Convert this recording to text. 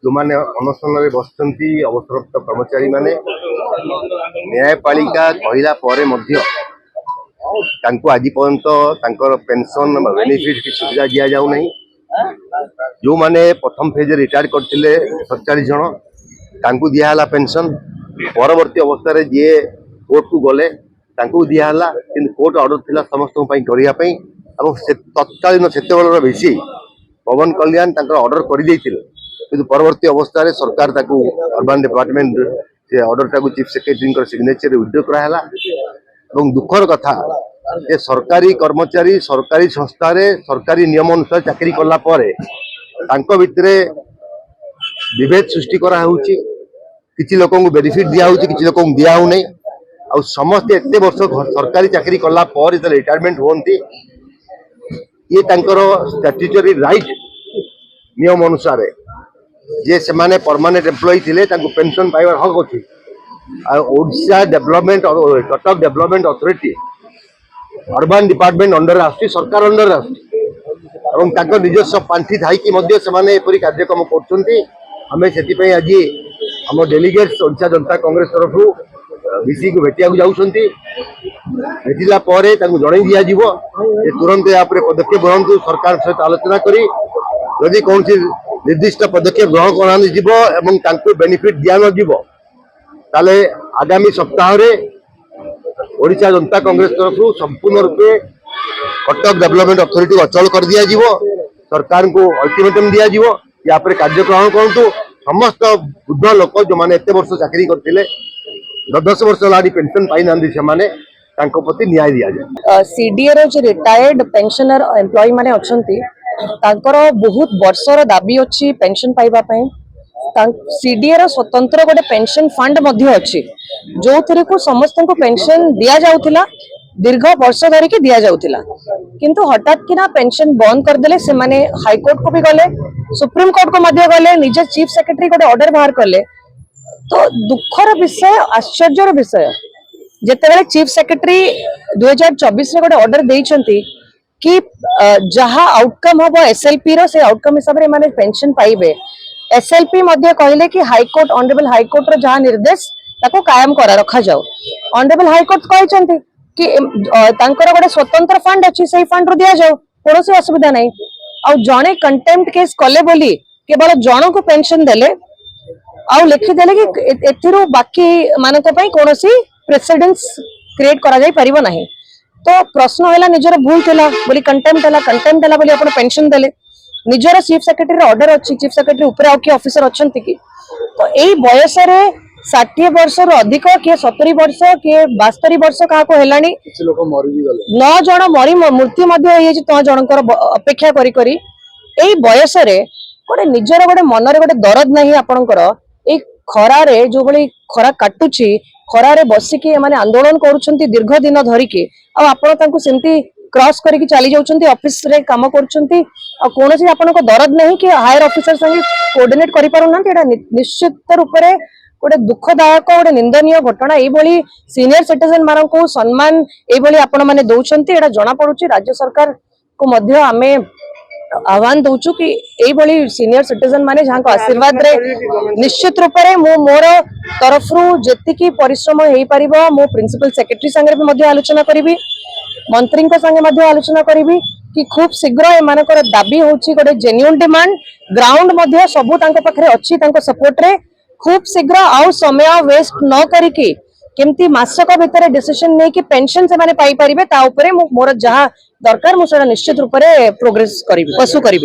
जो मैंने अनशन बसती अवसरप्राप्त कर्मचारी माने न्यायपालिका कहला आज पर्यंत पेंशन बेनिफिट की सुविधा दि जाऊना जो मैंने प्रथम फेज रिटायर करते 47 जन दिहला पेंशन परवर्ती अवस्था जी कोर्ट को गले दिहला कि कोर्ट ऑर्डर थिला समस्त करने तत्कालीन से बेसी पवन कल्याण ऑर्डर कर परवर्ती अवस्था सरकार अर्बन डिपार्टमेंट से ऑर्डर टाक चीफ सेक्रेटरी सिग्नेचर विड्रो कराला। दुखर कथा ये सरकारी कर्मचारी सरकारी संस्था सरकारी नियम अनुसार चाकरी कला भितर विभेद सृष्टि किसी लोक बेनिफिट दिया किसी लोक दिया आ समस्ते एत वर्ष सरकारी चाकरी कला रिटायरमेंट होती ये स्टैट्यूटरी राइट नियम अनुसार जे से माने परमानेंट एम्प्लॉय थिले पेंशन पाइबार हक अच्छी Odisha development Cuttack development authority urban department under आसुची सरकार अंडर आसुची निजस्व पांठी थाई से कार्यक्रम करें आज आम डेलीगेट्स ओडिशा जनता कांग्रेस तरफ बीसी को भेटिया जाऊँगी भेटिला जन दिज्व तुरंत या पदक्षेप ग्रहण सरकार सहित आलोचना करी जदि कौन निर्दिष्ट पदक्षेप ग्रहण कर बेनिफिट दिया न आगामी सप्ताह ओडिशा जनता कांग्रेस तरफ संपूर्ण रूपे कटक डेवलपमेंट अथॉरिटी अचल कर दिया सरकार को अल्टीमेटम दिया कार्यक्रम करूँ समस्त वृद्ध लोक जो मैंने एत वर्ष चाकरी करते 10 वर्ष है पेंशन पाई ना से प्रति न्याय दि जाए। सीडीए जो रिटायर्ड पेंशनर एम्प्लॉय माने अछंती तांकर बहुत वर्षर दाबी अच्छी पेंशन पाइबा सीडीए रो स्वतंत्र गोटे पेंशन फंड मध्य अच्छी जो थरे को समस्त को पेंशन दिया जाउथिला दीर्घ वर्ष धरिकी दिया जाउथिला किंतु हठात किना पेंशन बंद करदेले से माने हाई कोर्ट को भी गले सुप्रीम कोर्ट को मध्य गले निजे चीफ सेक्रेटरी गोटे ऑर्डर बाहर कले तो दुखर विषय आश्चर्यर विषय जेतेबेले चीफ सेक्रेटरी 2024 रे गोटे ऑर्डर देइछंती कि जहा आउटकम हम एसएलपी रो से आउटकम हिसाब रे माने पेंशन पाइबे एसएलपी मध्य कहले कि हाईकोर्ट ऑनरेबल हाईकोर्ट रो जहा निर्देश ताको कायम करा रखा जाओ ऑनरेबल हाईकोर्ट कहचंती कि तांकर गोटे स्वतंत्र फंड अच्छी से फंड रो दिया जाओ कोनोसी असुविधा नहीं आ जणे कंटेम्प्ट केस कले बोली केवल जण को पेंशन देले आ लिखि देले कि एथिरो बाकी मानक पई कोनोसी प्रेसिडेंस क्रिएट करा जाई परिबो नहीं तो प्रश्न हैला निजर भूल थिला बोली कंटेम्प्ट हैला बोली आपण पेंशन देले निजर चीफ सेक्रेटरी ऑर्डर अच्छी चीफ सेक्रेटरी ऊपर आउ कि ऑफिसर अछंती कि तो एई बयस रे 60 वर्ष रो अधिक के 70 वर्ष के 72 वर्ष का को हेलानी किछ लोक मरि भी गले 9 जण मरि मृत्यु मध्ये होई छै 3 जनकर अपेक्षा करी करी एई बयस रे गोटे निजर गोटे मन रे गोटे दर्द नहीं आपनकर एई खरा रे जो बली खरा काटुची खरा रे बसिकी माने आंदोलन करूछंती दीर्घ दिन धरिकी आ आपण तांको सेमती क्रॉस करके चली जाउछंती ऑफिस रे काम करूछंती आ कोनोसी आपनको दर्द नहीं कि हायर ऑफिसर संगे कोऑर्डिनेट करि पारु ना एटा निश्चित रूप रे गोटे दुखदायक गोटे निंदनीय घटना ये सीनियर सिटीजन मान को सम्मान ये आपण मैंने दौरान एटा जना पड़ुची राज्य सरकार को मध्य आमे आह्वान दौचु कि ये सीनियर सिटीजन माने जहाँ आशीर्वाद रे निश्चित रूप से मोर तरफ जी परिश्रम हो पार मो प्रिंसिपल सेक्रेटरी संगे भी आलोचना करी मंत्री संगे आलोचना करी कि खूब शीघ्र एमानकर दाबी होची गोटे जेन्युइन डिमांड ग्राउंड मध्य सबू पाखे अच्छी सपोर्ट रे खूब शीघ्र आउ समय वेस्ट न करिकी केमती मासक भितर डिसीजन नहीं कि पेंशन से माने पाई परिबे ता ऊपर मोर जहाँ दरकार मु निश्चित रूप से प्रोग्रेस करी पशु करी।